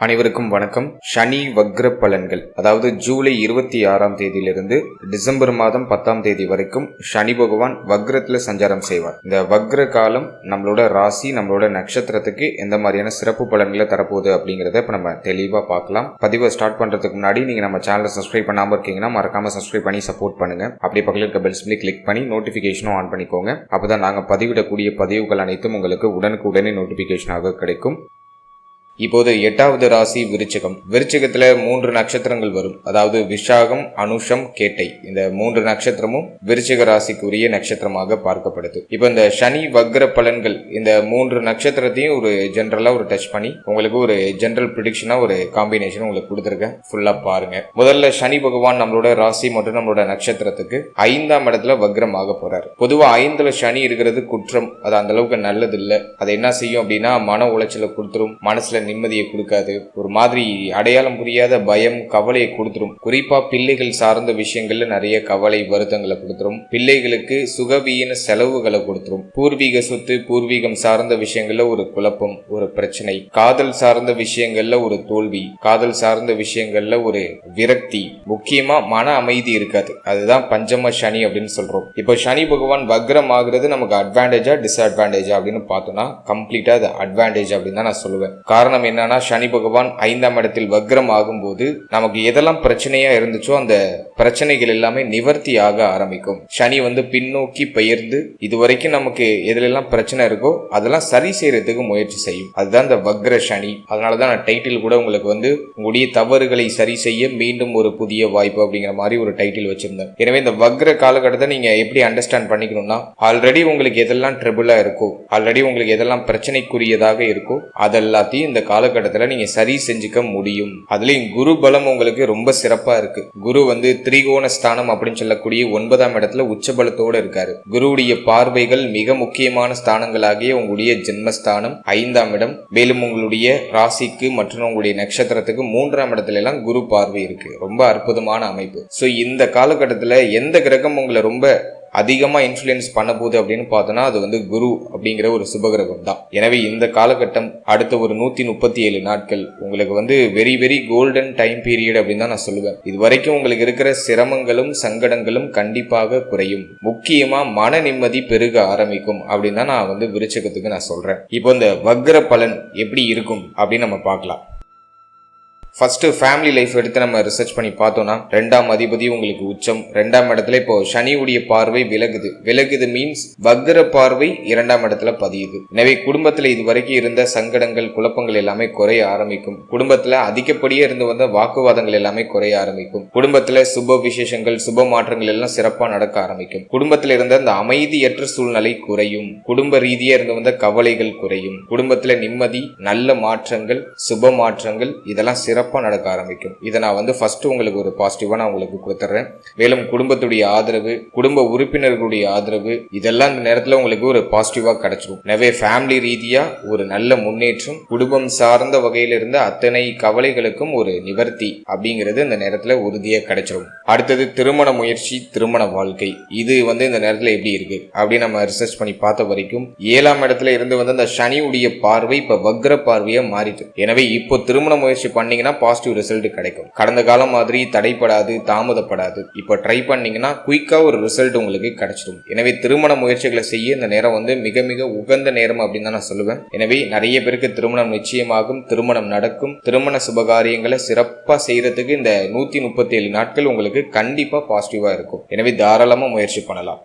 அனைவருக்கும் வணக்கம். சனி வக்ர பலன்கள், அதாவது ஜூலை 26ஆம் தேதியிலிருந்து டிசம்பர் மாதம் 10ஆம் தேதி வரைக்கும் சனி பகவான் வக்ரத்துல சஞ்சாரம் செய்வார். இந்த வக்ர காலம் நம்மளோட ராசி, நம்மளோட நட்சத்திரத்துக்கு எந்த மாதிரியான சிறப்பு பலன்களை தரப்போகுது அப்படிங்கறத இப்ப நம்ம தெளிவா பார்க்கலாம். பதிவை ஸ்டார்ட் பண்றதுக்கு முன்னாடி நீங்க நம்ம சேனலை சப்ஸ்கிரைப் பண்ணாம இருக்கீங்கன்னா மறக்காம சப்ஸ்கிரைப் பண்ணி சப்போர்ட் பண்ணுங்க. அப்படி பக்கத்தில் இருக்க பெல் சிம்பிளை கிளிக் பண்ணி நோட்டிபிகேஷனும் ஆன் பண்ணிக்கோங்க. அப்பதான் நாங்க பதிவிடக்கூடிய பதிவுகள் அனைத்தும் உங்களுக்கு உடனுக்குடனே நோட்டிபிகேஷனாக கிடைக்கும். இப்போது 8வது ராசி விருச்சிகம். விருச்சிகத்துல 3 நட்சத்திரங்கள் வரும், அதாவது விஷாகம், அனுஷம், கேட்டை. இந்த 3 நட்சத்திரமும் விருச்சிக ராசிக்குரிய நட்சத்திரமாக பார்க்கப்படுது. இப்போ இந்த சனி வக்ர பலன்கள் இந்த 3 நட்சத்திரத்தையும் ஒரு ஜெனரலா ஒரு டச் பண்ணி உங்களுக்கு ஒரு ஜெனரல் ப்ரிடிக்ஷனா ஒரு காம்பினேஷன் உங்களுக்கு கொடுத்துருக்கேன். ஃபுல்லா பாருங்க. முதல்ல சனி பகவான் நம்மளோட ராசி மற்றும் நம்மளோட நட்சத்திரத்துக்கு 5ஆம் இடத்துல வக்ரமாக போறாரு. பொதுவா 5ல சனி இருக்கிறது குற்றம், அது அந்த அளவுக்கு நல்லது இல்லை. அது என்ன செய்யும் அப்படின்னா மன உளைச்சலை கொடுத்துரும், மனசுல நிம்மதியை கொடுக்காது, ஒரு மாதிரி அடையாளம் புரியாத பயம், கவலையை கொடுத்துரும். குறிப்பா பிள்ளைகள் சார்ந்த விஷயங்கள்ல நிறைய கவலை, வருத்தங்களை கொடுத்துரும். பிள்ளைகளுக்கு சுகவீன செலவுகளை கொடுத்துரும். பூர்வீக சொத்து, பூர்வீகம் சார்ந்த விஷயங்கள்ல ஒரு குழப்பம், ஒரு பிரச்சனை. காதல் சார்ந்த விஷயங்கள்ல ஒரு தோல்வி, காதல் சார்ந்த விஷயங்கள்ல ஒரு விரக்தி. முக்கியமா மன அமைதி இருக்காது. அதுதான் பஞ்சம சனி அப்படின்னு சொல்றோம். இப்போ சனி பகவான் வக்ரம் ஆகுறது நமக்கு அட்வான்டேஜா டிஸ்அட்வான்டேஜா அப்படின்னு பார்த்தோம்னா கம்ப்ளீட்டா அது அட்வான்டேஜ் அப்படின்னு தான் நான் சொல்லுவேன். காரணம் என்னன்னா, சனி பகவான் 5ஆம் இடத்தில் வக்ரம் ஆகும்போது நமக்கு எதெல்லாம் பிரச்சனையா இருந்துச்சோ அந்த பிரச்சனைகள் எல்லாமே நிவர்த்தி ஆக ஆரம்பிக்கும். சனி பின்னோக்கி பெயர்ந்து இதுவரைக்கும் நமக்கு எதுலாம் பிரச்சனை இருக்கோ அதெல்லாம் சரி செய்யறதுக்கு முயற்சி செய்யும். அதுதான் இந்த வக்ர சனி. அதனாலதான் நான் டைட்டில் கூட உங்களுக்கு உங்களுடைய தவறுகளை சரி செய்ய மீண்டும் ஒரு புதிய வாய்ப்பு அப்படிங்கிற மாதிரி ஒரு டைட்டில் வச்சிருந்தேன். எனவே இந்த வக்ர காலகட்டத்தை நீங்க எப்படி அண்டர்ஸ்டாண்ட் பண்ணிக்கணும்னா, ஆல்ரெடி உங்களுக்கு எதெல்லாம் ட்ரபிளா இருக்கோ, ஆல்ரெடி உங்களுக்கு எதெல்லாம் பிரச்சனைக்குரியதாக இருக்கோ அதெல்லாத்தையும் இந்த காலகட்டத்தில் நீங்க சரி செஞ்சுக்க முடியும். அதுலயும் குரு பலம் உங்களுக்கு ரொம்ப சிறப்பா இருக்கு. குரு திரிகோண ஸ்தானம் அப்படின்னு சொல்லக்கூடிய 9ஆம் இடத்துல உச்சபலத்தோட இருக்காரு. குருவுடைய பார்வைகள் மிக முக்கியமான ஸ்தானங்களாகிய உங்களுடைய ஜென்மஸ்தானம், 5ஆம் இடம், மேலும் உங்களுடைய ராசிக்கு மற்றும் உங்களுடைய நட்சத்திரத்துக்கு 3ஆம் இடத்துல எல்லாம் குரு பார்வை இருக்கு. ரொம்ப அற்புதமான அமைப்பு. சோ இந்த காலகட்டத்துல எந்த கிரகம் உங்களை ரொம்ப அதிகமா இன்ஃப்ளூயன்ஸ் பண்ண போகுது அப்படின்னு பார்த்தோம்னா அது குரு அப்படிங்கிற ஒரு சுபகிரகம் தான். எனவே இந்த காலகட்டம் அடுத்த ஒரு 137 நாட்கள் உங்களுக்கு very very golden time period அப்படின்னு தான் நான் சொல்லுவேன். இது வரைக்கும் உங்களுக்கு இருக்கிற சிரமங்களும் சங்கடங்களும் கண்டிப்பாக குறையும். முக்கியமா மன நிம்மதி பெருக ஆரம்பிக்கும் அப்படின்னு தான் நான் விருச்சிகத்துக்கு நான் சொல்றேன். இப்போ இந்த வக்ர பலன் எப்படி இருக்கும் அப்படின்னு நம்ம பார்க்கலாம். ஃபர்ஸ்ட் ஃபேமிலி லைஃப் எடுத்து நம்ம ரிசர்ச் பண்ணி பார்த்தோம்னா 2ஆம் அதிபதி உங்களுக்கு உச்சம், 2ஆம் இடத்துல இப்போ சனியுடைய பார்வை விலகுது மீன்ஸ் வக்ர பார்வை 2ஆம் இடத்துல பதியுது. எனவே குடும்பத்துல இதுவரைக்கும் இருந்த சங்கடங்கள், குழப்பங்கள் எல்லாமே குறைய ஆரம்பிக்கும். குடும்பத்துல அதிகப்படியே இருந்து வந்த வாக்குவாதங்கள் எல்லாமே குறைய ஆரம்பிக்கும். குடும்பத்துல சுப விசேஷங்கள், சுப மாற்றங்கள் எல்லாம் சிறப்பா நடக்க ஆரம்பிக்கும். குடும்பத்துல இருந்த அந்த அமைதியற்ற சூழ்நிலை குறையும். குடும்ப ரீதியா இருந்து வந்த கவலைகள் குறையும். குடும்பத்துல நிம்மதி, நல்ல மாற்றங்கள், சுப மாற்றங்கள் இதெல்லாம் சிறப்பா நடக்க ஆரம்பிக்கும். இதை நான் ஃபர்ஸ்ட் உங்களுக்கு ஒரு பாசிட்டிவா நான் உங்களுக்கு கொடுத்துறேன். மேலும் குடும்பத்துடைய ஆதரவு, குடும்ப உறுப்பினர்களுடைய ஆதரவு இதெல்லாம் இந்த நேரத்துல உங்களுக்கு ஒரு பாசிட்டிவா கிடைச்சிடும். எனவே ஃபேமிலி ரீதியா ஒரு நல்ல முன்னேற்றம், குடும்பம் சார்ந்த வகையில இருந்த அத்தனை கவலைகளுக்கும் ஒரு நிவர்த்தி அப்படிங்கிறது இந்த நேரத்துல உறுதியா கிடைச்சிடும். அடுத்தது திருமண முயற்சி, திருமண வாழ்க்கை. இது இந்த நேரத்துல எப்படி இருக்கு அப்படின்னு நம்ம ரிசர்ச் பண்ணி பார்த்த வரைக்கும் 7ஆம் இடத்துல இருந்து அந்த சனியுடைய பார்வை இப்ப வக்ர பார்வையா மாறிட்டு. எனவே இப்போ திருமண முயற்சி பண்ணீங்கன்னா பாசிட்டிவ் ரிசல்ட் கிடைக்கும். கடந்த காலம் மாதிரி தடைப்படாது, தாமதப்படாது. இப்ப ட்ரை பண்ணீங்கன்னா குயிக்கா ஒரு ரிசல்ட் உங்களுக்கு கிடைச்சிடும். எனவே திருமண முயற்சிகளை செய்ய இந்த நேரம் மிக மிக உகந்த நேரம் அப்படின்னு தான் நான் சொல்லுவேன். எனவே நிறைய பேருக்கு திருமணம் நிச்சயமாகும், திருமணம் நடக்கும். திருமண சுபகாரியங்களை சிறப்பா செய்யறதுக்கு இந்த 137 நாட்கள் உங்களுக்கு கண்டிப்பா பாசிட்டிவா இருக்கும். எனவே தாராளமா முயற்சி பண்ணலாம்.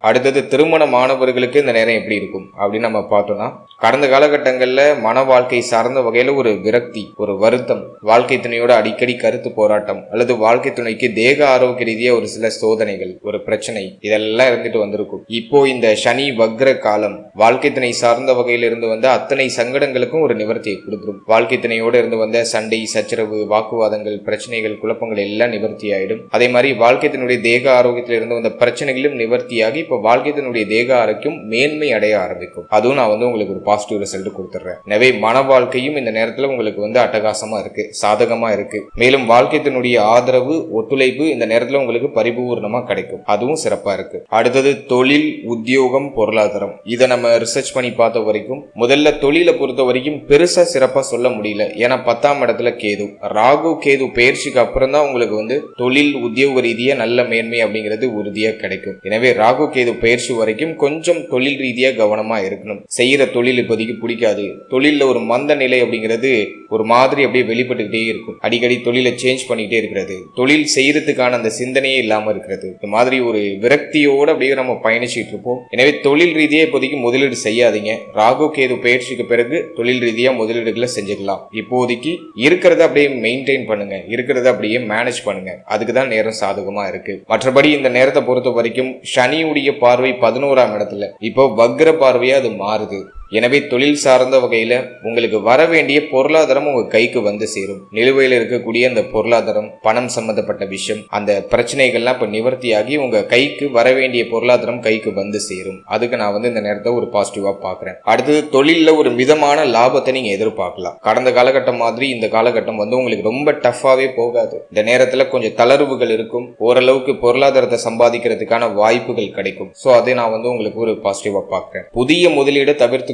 அடுத்தது திருமண மாணவர்களுக்கு இந்த நேரம் எப்படி இருக்கும் அப்படின்னு நம்ம பார்த்தோம்னா, கடந்த காலகட்டங்கள்ல மன வாழ்க்கை சார்ந்த வகையில ஒரு விரக்தி, ஒரு வருத்தம், வாழ்க்கை துணையோட அடிக்கடி கருத்து போராட்டம் அல்லது வாழ்க்கை துணைக்கு தேக ஆரோக்கிய ரீதியா ஒரு சில சோதனைகள், ஒரு பிரச்சனை இதெல்லாம் இருந்துட்டு வந்திருக்கும். இப்போ இந்த சனி வக்ர காலம் வாழ்க்கை துணை சார்ந்த வகையில இருந்து வந்த அத்தனை சங்கடங்களுக்கும் ஒரு நிவர்த்தியை கொடுத்துரும். வாழ்க்கை துணையோட இருந்து வந்த சண்டை, சச்சரவு, வாக்குவாதங்கள், பிரச்சனைகள், குழப்பங்கள் எல்லாம் நிவர்த்தி ஆயிடும். அதே மாதிரி வாழ்க்கை துணையுடைய தேக ஆரோக்கியத்தில் இருந்து வந்த பிரச்சனைகளும் நிவர்த்தியாகி இப்ப வாழ்க்கையினுடைய தேக ஆரோக்கியம் மேன்மை அடைய ஆரம்பிக்கும். அதுவும் நான் வந்து உங்களுக்கு ஒரு பாசிட்டிவ் ரிசல்ட் கொடுத்துறேன். எனவே மன வாழ்க்கையும் இந்த நேரத்துல உங்களுக்கு வந்து அட்டகாசமா இருக்கு, சாதகமா இருக்கு. மேலும் வாழ்க்கையினுடைய ஆதரவு, ஒத்துழைப்பு இந்த நேரத்துல உங்களுக்கு பரிபூர்ணமா கிடைக்கும். அதுவும் சிறப்பா இருக்கு. அடுத்தது தொழில், உத்தியோகம், பொருளாதாரம். இதை நம்ம ரிசர்ச் பண்ணி பார்த்த வரைக்கும் முதல்ல தொழிலை பொறுத்த வரைக்கும் பெருசா சிறப்பா சொல்ல முடியல. ஏன்னா 10ஆம் இடத்துல கேது, ராகு கேது பயிற்சிக்கு அப்புறம் தான் உங்களுக்கு வந்து தொழில் உத்தியோக ரீதியா நல்ல மேன்மை அப்படிங்கிறது உறுதியா கிடைக்கும். எனவே ராகு கேது பயிற்சி வரைக்கும் கொஞ்சம் தொழில் ரீதியா கவனமா இருக்கணும். செய்யற தொழில் இப்போதைக்கு பிடிக்காது, தொழில ஒரு மந்த நிலை அப்படிங்கிறது ஒரு மாதிரி அப்படியே வெளிப்பட்டுக்கிட்டே இருக்கும். அடிக்கடி தொழிலை சேஞ்ச் பண்ணிக்கிட்டே இருக்கிறது, தொழில் செய்யறதுக்கான அந்த சிந்தனையே இல்லாம இருக்கிறது. இந்த மாதிரி ஒரு விரக்தியோட அப்படியே நம்ம பயணிச்சுட்டு இருப்போம். எனவே தொழில் ரீதியா இப்போதைக்கு முதலீடு செய்யாதீங்க. ராகு கேது பயிற்சிக்கு பிறகு தொழில் ரீதியா முதலீடுகளை செஞ்சுக்கலாம். இப்போதைக்கு இருக்கிறத அப்படியே மெயின்டைன் பண்ணுங்க, இருக்கிறத அப்படியே மேனேஜ் பண்ணுங்க. அதுக்குதான் நேரம் சாதகமா இருக்கு. மற்றபடி இந்த நேரத்தை பொறுத்த வரைக்கும் சனியுடைய பார்வை 11ஆம் இடத்துல இப்போ வக்ர பார்வையா அது மாறுது. எனவே தொழில் சார்ந்த வகையில உங்களுக்கு வர வேண்டிய பொருளாதாரம் உங்க கைக்கு வந்து சேரும். நிலுவையில் இருக்கக்கூடிய அந்த பொருளாதாரம், பணம் சம்பந்தப்பட்ட விஷயம், அந்த பிரச்சனைகள்லாம் இப்ப நிவர்த்தியாகி உங்க கைக்கு வர வேண்டிய பொருளாதாரம் கைக்கு வந்து சேரும். அதுக்கு நான் வந்து இந்த நேரத்தை ஒரு பாசிட்டிவா பாக்குறேன். அடுத்தது தொழில ஒரு மிதமான லாபத்தை நீங்க எதிர்பார்க்கலாம். கடந்த காலகட்டம் மாதிரி இந்த காலகட்டம் வந்து உங்களுக்கு ரொம்ப டஃபாவே போகாது. இந்த நேரத்துல கொஞ்சம் தளர்வுகள் இருக்கும். ஓரளவுக்கு பொருளாதாரத்தை சம்பாதிக்கிறதுக்கான வாய்ப்புகள் கிடைக்கும். சோ அதை நான் வந்து உங்களுக்கு ஒரு பாசிட்டிவா பாக்குறேன். புதிய முதலீடை தவிர்த்து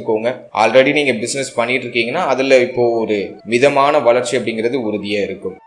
ஆல்ரெடி நீங்க பிசினஸ் பண்ணிட்டு இருக்கீங்கன்னா அதுல இப்போ ஒரு மிதமான வளர்ச்சி அப்படிங்கிறது உறுதியா இருக்கும்.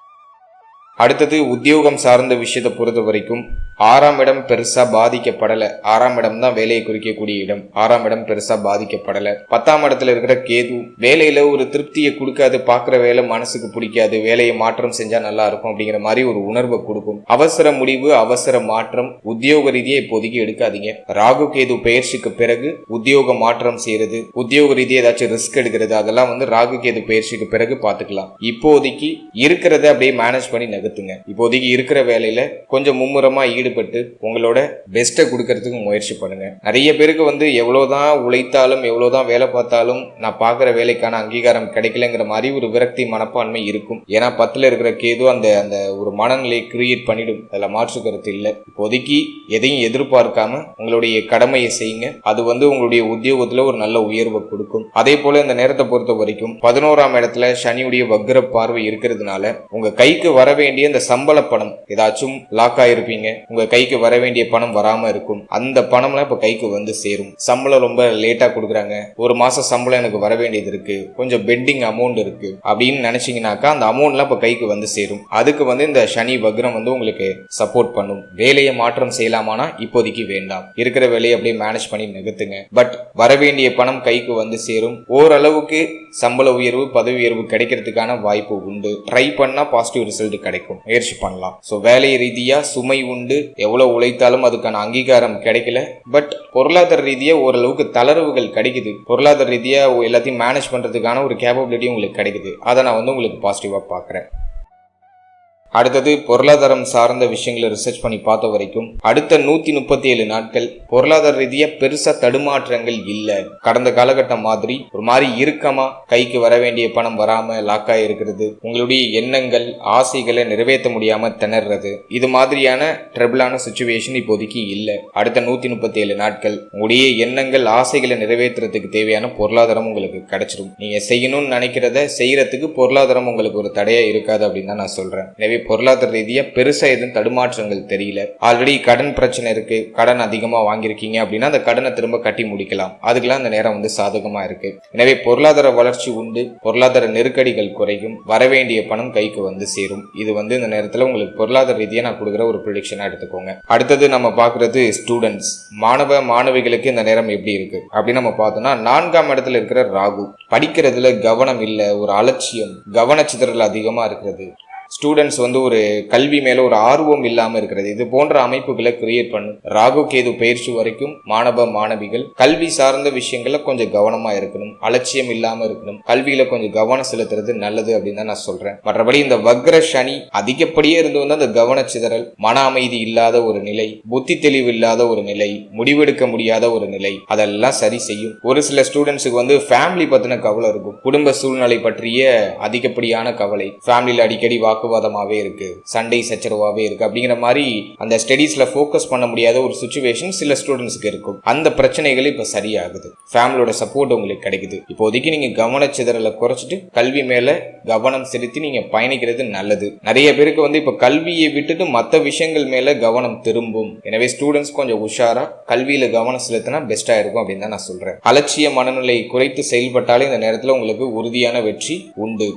அடுத்தது உத்தியோகம் சார்ந்த விஷயத்தை பொறுத்த வரைக்கும் 6ஆம் இடம் பெருசா பாதிக்கப்படல. 6ஆம் இடம் தான் வேலையை குறிக்கக்கூடிய இடம். 6ஆம் இடம் பெருசா பாதிக்கப்படல. 10ஆம் இடத்துல இருக்கிற கேது வேலையில ஒரு திருப்தியை கொடுக்காது, பாக்குற வேலை மனசுக்கு பிடிக்காது, வேலையை மாற்றம் செஞ்சா நல்லா இருக்கும் அப்படிங்கிற மாதிரி ஒரு உணர்வை கொடுக்கும். அவசர முடிவு, அவசர மாற்றம் உத்தியோக ரீதியா இப்போதைக்கு எடுக்காதீங்க. ராகு கேது பயிற்சிக்கு பிறகு உத்தியோக மாற்றம் செய்யறது, உத்தியோக ரீதியா ஏதாச்சும் ரிஸ்க் எடுக்கிறது, அதெல்லாம் வந்து ராகு கேது பயிற்சிக்கு பிறகு பாத்துக்கலாம். இப்போதைக்கு இருக்கிறத அப்படியே மேனேஜ் பண்ணி நகர்த்துங்க. இப்போதைக்கு இருக்கிற வேலையில கொஞ்சம் மும்முரமா ஈடுபட்டு உங்களோட பெஸ்ட்டை கொடுக்கறதுக்கு முயற்சி பண்ணுங்க. நிறைய பேருக்கு வந்து எவ்வளவுதான் உழைத்தாலும் எவ்வளவுதான் வேலை பார்த்தாலும் நான் பார்க்குற வேலைக்கான அங்கீகாரம் கிடைக்கலங்கிற மாதிரி ஒரு விரக்தி மனப்பான்மை இருக்கும். ஏன்னா 10ல இருக்கிற கேது அந்த அந்த ஒரு மனநிலையை கிரியேட் பண்ணிடும். அதில் மாற்று கருத்து இல்லை. இப்போதைக்கு எதையும் எதிர்பார்க்காம உங்களுடைய கடமையை செய்யுங்க. அது வந்து உங்களுடைய உத்தியோகத்துல ஒரு நல்ல உயர்வை கொடுக்கும். அதே போல இந்த நேரத்தை பொறுத்த வரைக்கும் 11ஆம் இடத்துல சனியுடைய வக்ர பார்வை இருக்கிறதுனால உங்க கைக்கு வர வேண்டிய இந்த சம்பள பணம் ஏதாச்சும் லாக் ஆயிருப்பீங்க. உங்க கைக்கு வர வேண்டிய பணம் வராம இருக்கும். அந்த பணம்லாம் இப்ப கைக்கு வந்து சேரும். சம்பளம் ரொம்ப லேட்டா கொடுக்குறாங்க, ஒரு மாசம் சம்பளம் எனக்கு வர வேண்டியது இருக்கு, கொஞ்சம் பெண்டிங் அமௌண்ட் இருக்கு அப்படின்னு நினைச்சீங்கன்னாக்கா அந்த அமௌண்ட்லாம் இப்ப கைக்கு வந்து சேரும். அதுக்கு வந்து இந்த சனி வக்ரம் வந்து உங்களுக்கு சப்போர்ட் பண்ணும். வேலையை மாற்றம் செய்யலாமானா இப்போதைக்கு வேண்டாம். இருக்கிற வேலையை அப்படியே மேனேஜ் பண்ணி நிகழ்த்துங்க. பட் வர வேண்டிய பணம் கைக்கு வந்து சேரும். ஓரளவுக்கு சம்பள உயர்வு, பதவி உயர்வு கிடைக்கிறதுக்கான வாய்ப்பு உண்டு. ட்ரை பண்ணா பாசிட்டிவ் ரிசல்ட் கிடைக்கும். முயற்சி பண்ணலாம். சோ வேலை ரீதியா சுமை உண்டு. எவ்வளவு உழைத்தாலும் அதுக்கான அங்கீகாரம் கிடைக்கல. பட் பொருளாதார ரீதியா ஓரளவுக்கு தளர்வுகள் கிடைக்குது. பொருளாதார ரீதியா எல்லாத்தையும் மேனேஜ் பண்றதுக்கான ஒரு கேப்பபிலிட்டி உங்களுக்கு கிடைக்குது. அதை நான் வந்து உங்களுக்கு பாசிட்டிவா பாக்குறேன். அடுத்தது பொருளாதாரம் சார்ந்த விஷயங்களை ரிசர்ச் பண்ணி பார்த்த வரைக்கும் அடுத்த 137 நாட்கள் பொருளாதார ரீதியா பெருசா தடுமாற்றங்கள் இல்ல. கடந்த காலகட்டம் மாதிரி ஒரு மாதிரி இறுக்கமா கைக்கு வர வேண்டிய பணம் வராம லாக்கா இருக்கிறது, உங்களுடைய எண்ணங்கள் ஆசைகளை நிறைவேற்ற முடியாம திணறது, இது மாதிரியான ட்ரபிளான சிச்சுவேஷன் இப்போதைக்கு இல்ல. அடுத்த 137 நாட்கள் உங்களுடைய எண்ணங்கள் ஆசைகளை நிறைவேற்றுறதுக்கு தேவையான பொருளாதாரம் உங்களுக்கு கிடைச்சிடும். நீங்க செய்யணும்னு நினைக்கிறத செய்யறதுக்கு பொருளாதாரம் உங்களுக்கு ஒரு தடையா இருக்காது அப்படின்னு தான் நான் சொல்றேன். எனவே பொருளாதார ரீதியா பெருசா எதுவும் தடுமாற்றங்கள் தெரியல. ஆல்ரெடி கடன் பிரச்சனை இருக்கு, கடன் அதிகமா வாங்கியிருக்கீங்க அப்படின்னா அந்த கடனை திரும்ப கட்டி முடிக்கலாம். அதுக்கெல்லாம் அந்த நேரம் வந்து சாதகமா இருக்கு. எனவே பொருளாதார வளர்ச்சி உண்டு, பொருளாதார நெருக்கடிகள் குறையும், வரவேண்டிய பணம் கைக்கு வந்து சேரும். இது வந்து இந்த நேரத்துல உங்களுக்கு பொருளாதார ரீதியா நான் கொடுக்குற ஒரு ப்ரெடிக்ஷனா எடுத்துக்கோங்க. அடுத்தது நம்ம பாக்குறது ஸ்டூடெண்ட்ஸ், மாணவ மாணவிகளுக்கு இந்த நேரம் எப்படி இருக்கு அப்படின்னு நம்ம பார்த்தோம்னா 4ஆம் இடத்துல இருக்கிற ராகு படிக்கிறதுல கவனம் இல்ல, ஒரு அலட்சியம், கவனச்சிதறல் அதிகமா இருக்கிறது. ஸ்டூடெண்ட்ஸ் வந்து ஒரு கல்வி மேல ஒரு ஆர்வம் இல்லாம இருக்கிறது. இது போன்ற அமைப்புகளை கிரியேட் பண்ணும். ராகு கேது பயிற்சி வரைக்கும் மாணவ மாணவிகள் கல்வி சார்ந்த விஷயங்கள்ல கொஞ்சம் கவனமா இருக்கணும், அலட்சியம் இல்லாம இருக்கணும், கல்வியில கொஞ்சம் கவனம் செலுத்துறது நல்லது அப்படின்னு தான் நான் சொல்றேன். மற்றபடி இந்த வக்ர சனி அதிகப்படியே இருந்து வந்து அந்த கவனச்சிதறல், மன அமைதி இல்லாத ஒரு நிலை, புத்தி தெளிவு இல்லாத ஒரு நிலை, முடிவெடுக்க முடியாத ஒரு நிலை, அதெல்லாம் சரி செய்யும். ஒரு சில ஸ்டூடெண்ட்ஸுக்கு வந்து ஃபேமிலி பத்தின கவலை இருக்கும், குடும்ப சூழ்நிலை பற்றிய அதிகப்படியான கவலை, ஃபேமிலியில அடிக்கடி வாக்குவாதமாவே இருக்கு, சண்டை சச்சரவாவே இருக்கு அப்படிங்கிற மாதிரி அந்த ஸ்டடீஸ்ல ஃபோக்கஸ் பண்ண முடியாத ஒரு சுச்சுவேஷன் சில ஸ்டூடெண்ட்ஸ்க்கு இருக்கும். அந்த பிரச்சனைகள் இப்ப சரியாகுது, ஃபேமிலியோட சப்போர்ட் உங்களுக்கு கிடைக்குது. இப்போதைக்கு நீங்க கவனச்சிதறலை குறைச்சிட்டு கல்வி மேல கவனம் செலுத்தி நீங்க பயணிக்கிறது நல்லது. நிறைய பேருக்கு இப்ப கல்வியை விட்டுட்டு மற்ற விஷயங்கள் மேல கவனம் திரும்பும். எனவே ஸ்டூடெண்ட்ஸ் கொஞ்சம் உஷாரா கல்வியில கவனம் செலுத்தினா பெஸ்டா இருக்கும் அப்படின்னு தான் நான் சொல்றேன். அலட்சிய மனநிலை குறைத்து செயல்பட்டாலே இந்த நேரத்தில் உங்களுக்கு உறுதியான வெற்றி உண்டு.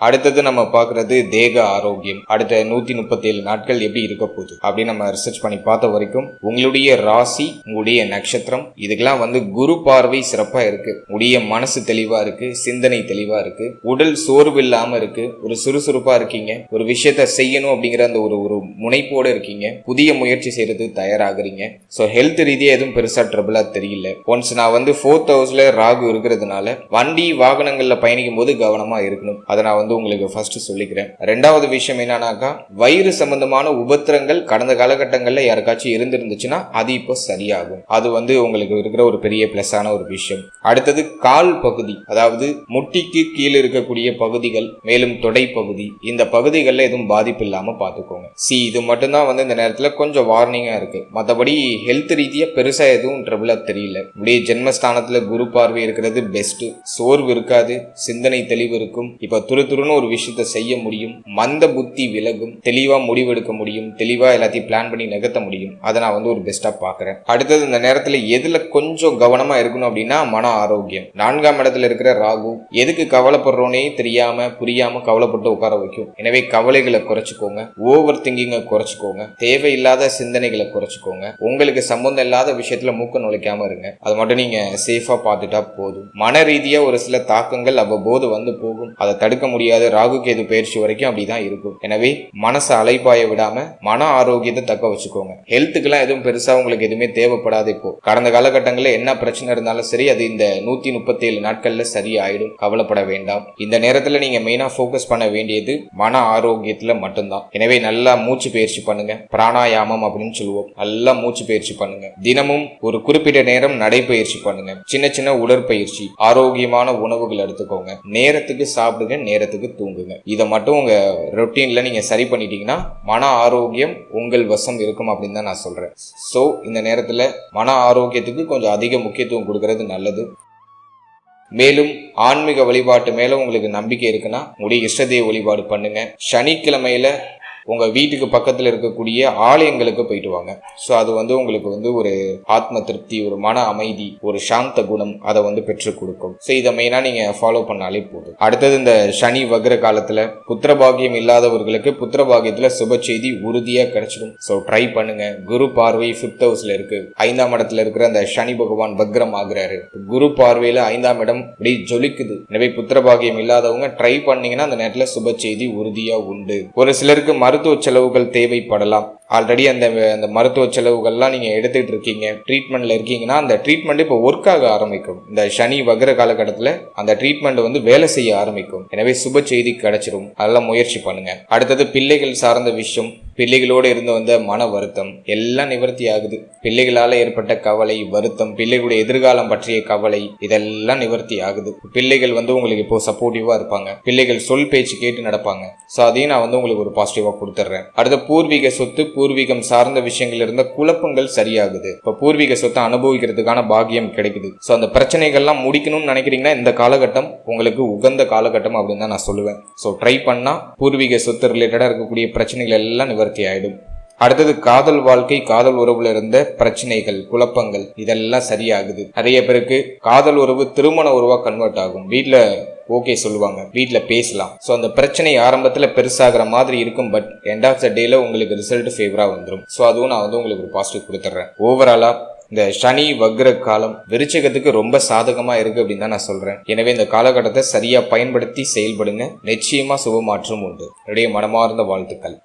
அடுத்தது நம்ம பார்க்கறது தேக ஆரோக்கியம். அடுத்த 137 நாட்கள் எப்படி இருக்க போகுது அப்படின்னு நம்ம ரிசர்ச் பண்ணி பார்த்த வரைக்கும் உங்களுடைய ராசி, உங்களுடைய நட்சத்திரம் இதுக்கெல்லாம் குரு பார்வை சிறப்பா இருக்கு. உங்களுடைய மனசு தெளிவா இருக்கு, சிந்தனை தெளிவா இருக்கு, உடல் சோர்வு இல்லாம இருக்கு, ஒரு சுறுசுறுப்பா இருக்கீங்க, ஒரு விஷயத்த செய்யணும் அப்படிங்கிற அந்த ஒரு முனைப்போட இருக்கீங்க, புதிய முயற்சி செய்யறது தயாராகிறீங்க. ஸோ ஹெல்த் ரீதியா எதுவும் பெருசா ட்ரபிளா தெரியல. ஒன்ஸ் நான் 4th ஹவுஸ்ல ராகு இருக்கிறதுனால வண்டி வாகனங்கள்ல பயணிக்கும் போது கவனமா இருக்கணும். அதை நான் உங்களுக்கு ஃபர்ஸ்ட் சொல்லிக்கிறேன். ரெண்டாவது விஷயம் என்னன்னாக்கா, வயிறு சம்பந்தமான உபத்திரங்கள் கடந்த காலகட்டங்கள்ல யாருக்காச்சும் இருந்துச்சுன்னா அது இப்போ சரியாகும். அது உங்களுக்கு இருக்கிற ஒரு பெரிய பிளஸ் ஆன ஒரு விஷயம். அடுத்தது கால் பகுதி, அதாவது முட்டிக்கு கீழே இருக்கக்கூடிய பகுதிகள், மேலும் தொடை பகுதி, இந்த பகுதிகளில் எதுவும் பாதிப்பு இல்லாம பாத்துக்கோங்க. இது மட்டும்தான் இந்த நேரத்துல கொஞ்சம் வார்னிங்கா இருக்கு. மற்றபடி ஹெல்த் ரீதியா பெருசா எதுவும் ட்ரபிளா தெரியல. இப்படியே ஜென்மஸ்தானத்துல குரு பார்வை இருக்கிறது பெஸ்ட். சோர்வு இருக்காது, சிந்தனை தெளிவு இருக்கும். இப்ப துரு ஒரு விஷயத்தை செய்ய முடியும், மந்த புத்தி விலகும், தெளிவா முடிவெடுக்க முடியும், தெளிவா எல்லாத்தையும் பிளான் பண்ணி நகர்த்த முடியும். அதை நான் ஒரு பெஸ்டா பாக்குறேன். அடுத்தது இந்த நேரத்துல எதுல கொஞ்சம் கவனமா இருக்கணும் அப்படின்னா மன ஆரோக்கியம். 4ஆம் இடத்துல இருக்கிற ராகு எதுக்கு கவலைப்படுறோனே தெரியாம புரியாம கவலைப்பட்டு உட்கார வைக்கும். எனவே கவலைகளை குறைச்சிக்கோங்க, ஓவர் திங்கிங்கை குறைச்சிக்கோங்க, தேவையில்லாத சிந்தனைகளை குறைச்சிக்கோங்க, உங்களுக்கு சம்பந்தம் இல்லாத விஷயத்துல மூக்க நுழைக்காம இருங்க. அது மட்டும் நீங்க சேஃபா பார்த்துட்டா போதும். மன ரீதியா ஒரு சில தாக்கங்கள் அவ்வப்போது போகும், அதை தடுக்க முடியாது. ராகு கேது பயிற்சி வரைக்கும் அப்படிதான் இருக்கும். எனவே மனசை அலைப்பாய விடாம மன ஆரோக்கியத்தை தக்க வச்சுக்கோங்க. ஹெல்த்துக்கெல்லாம் எதுவும் பெருசா உங்களுக்கு எதுவுமே தேவைப்படாது. இப்போ கடந்த காலகட்டங்களில் என்ன பிரச்சனை இருந்தாலும் சரி, அது இந்த 137 நாட்கள்ல சரியாயிடும். கவலைப்பட வேண்டாம். இந்த நேரத்துல நீங்க மெயினா போக்கஸ் பண்ண வேண்டியது மன ஆரோக்கியத்துல மட்டும்தான். எனவே நல்லா மூச்சு பயிற்சி பண்ணுங்க. பிராணாயாமம் அப்படின்னு சொல்லுவோம். நல்லா மூச்சு பயிற்சி பண்ணுங்க. தினமும் ஒரு குறிப்பிட்ட நேரம் நடைபயிற்சி பண்ணுங்க. சின்ன சின்ன உடற்பயிற்சி, ஆரோக்கியமான உணவுகள் எடுத்துக்கோங்க. நேரத்துக்கு சாப்பிடுங்க, நேரத்துக்கு தூங்குங்க. இதை மட்டும் உங்க ரொட்டீன்ல நீங்க சரி பண்ணிட்டீங்கன்னா மன ஆரோக்கியம் உங்கள் வசம் இருக்கும் அப்படின்னு தான் நான் சொல்றேன். சோ இந்த நேரத்துல மன ஆரோக்கியத்துக்கு கொஞ்சம் அதிக முக்கியத்துவம் கொடுக்கறது நல்லது. மேலும் ஆன்மீக வழிபாட்டு மேல உங்களுக்கு நம்பிக்கை இருக்குன்னா உங்களுடைய இஷ்டதெய்வ வழிபாடு பண்ணுங்க. சனிக்கிழமையில உங்க வீட்டுக்கு பக்கத்துல இருக்கக்கூடிய ஆலயங்களுக்கு போயிட்டு வாங்க. ஸோ அது உங்களுக்கு ஒரு ஆத்ம திருப்தி, ஒரு மன அமைதி, ஒரு சாந்த குணம் அதை பெற்றுக் கொடுக்கும். ஸோ இதை மெயினா நீங்க ஃபாலோ பண்ணாலே போதும். அடுத்தது இந்த சனி வக்ர காலத்துல புத்திரபாகியம் இல்லாதவர்களுக்கு புத்திரபாகியத்துல சுப செய்தி உறுதியா கிடைச்சிடும். ஸோ ட்ரை பண்ணுங்க. குரு பார்வை 5th ஹவுஸ்ல இருக்கு. 5ஆம் இடத்துல இருக்கிற அந்த சனி பகவான் வக்ரம் ஆகுறாரு. குரு பார்வையில 5ஆம் இடம் இப்படி ஜொலிக்குது. எனவே புத்திரபாகியம் இல்லாதவங்க ட்ரை பண்ணீங்கன்னா அந்த நேரத்துல சுப செய்தி உறுதியா உண்டு. ஒரு சிலருக்கு மருத்துவ செலவுகள் தேவைப்படலாம். ஆல்ரெடி அந்த மருத்துவ செலவுகள்லாம் நீங்க எடுத்துட்டு இருக்கீங்க, ட்ரீட்மெண்ட்ல இருக்கீங்கன்னா அந்த ட்ரீட்மெண்ட் இப்போ ஒர்க் ஆக ஆரம்பிக்கும். இந்த சனி வக்ர காலகட்டத்துல அந்த ட்ரீட்மெண்ட் வேலை செய்ய ஆரம்பிக்கும். எனவே சுப செய்தி கிடைச்சிடும். அதெல்லாம் முயற்சி பண்ணுங்க. அடுத்தது பிள்ளைகள் சார்ந்த விஷயம், பிள்ளைகளோடு இருந்து வந்த மன வருத்தம் எல்லாம் நிவர்த்தி ஆகுது. பிள்ளைகளால ஏற்பட்ட கவலை, வருத்தம், பிள்ளைகளுடைய எதிர்காலம் பற்றிய கவலை இதெல்லாம் நிவர்த்தி ஆகுது. பிள்ளைகள் உங்களுக்கு இப்போ சப்போர்ட்டிவா இருப்பாங்க. பிள்ளைகள் சொல் பேச்சு கேட்டு நடப்பாங்க. ஸோ அதையும் நான் உங்களுக்கு ஒரு பாசிட்டிவா கொடுத்துட்றேன். அடுத்த பூர்வீக சொத்து, பூர்வீகம் சார்ந்த விஷயங்கள் இருந்த குழப்பங்கள் சரியாகுது. இப்ப பூர்வீக சொத்தை அனுபவிக்கிறதுக்கான பாக்கியம் கிடைக்குது. ஸோ அந்த பிரச்சனைகள்லாம் முடிக்கணும்னு நினைக்கிறீங்கன்னா இந்த காலகட்டம் உங்களுக்கு உகந்த காலகட்டம் அப்படின்னு தான் நான் சொல்லுவேன். ஸோ ட்ரை பண்ணா பூர்வீக சொத்து ரிலேட்டடா இருக்கக்கூடிய பிரச்சனைகள் எல்லாம் நிவர்த்தி ஆயிடும். அடுத்தது காதல் வாழ்க்கை, காதல் உறவுல இருந்த பிரச்சனைகள், குழப்பங்கள் இதெல்லாம் சரியாகுது. நிறைய பேருக்கு காதல் உறவு திருமண உறவா கன்வெர்ட் ஆகும். வீட்டுல ஓகே சொல்லுவாங்க, வீட்டில் பேசலாம். ஸோ அந்த பிரச்சனை ஆரம்பத்தில் பெருசாகிற மாதிரி இருக்கும், பட் எண்ட் ஆஃப் த டேல உங்களுக்கு ரிசல்ட் ஃபேவராக வந்துடும். ஸோ அதுவும் நான் உங்களுக்கு ஒரு பாசிட்டிவ் கொடுத்துட்றேன். ஓவராலா இந்த சனி வக்ர காலம் விருச்சிகத்துக்கு ரொம்ப சாதகமா இருக்கு அப்படின்னு தான் நான் சொல்றேன். எனவே இந்த காலகட்டத்தை சரியா பயன்படுத்தி செயல்படுங்க. நிச்சயமா சுப மாற்றம் உண்டு. என்னுடைய மனமார்ந்த வாழ்த்துக்கள்.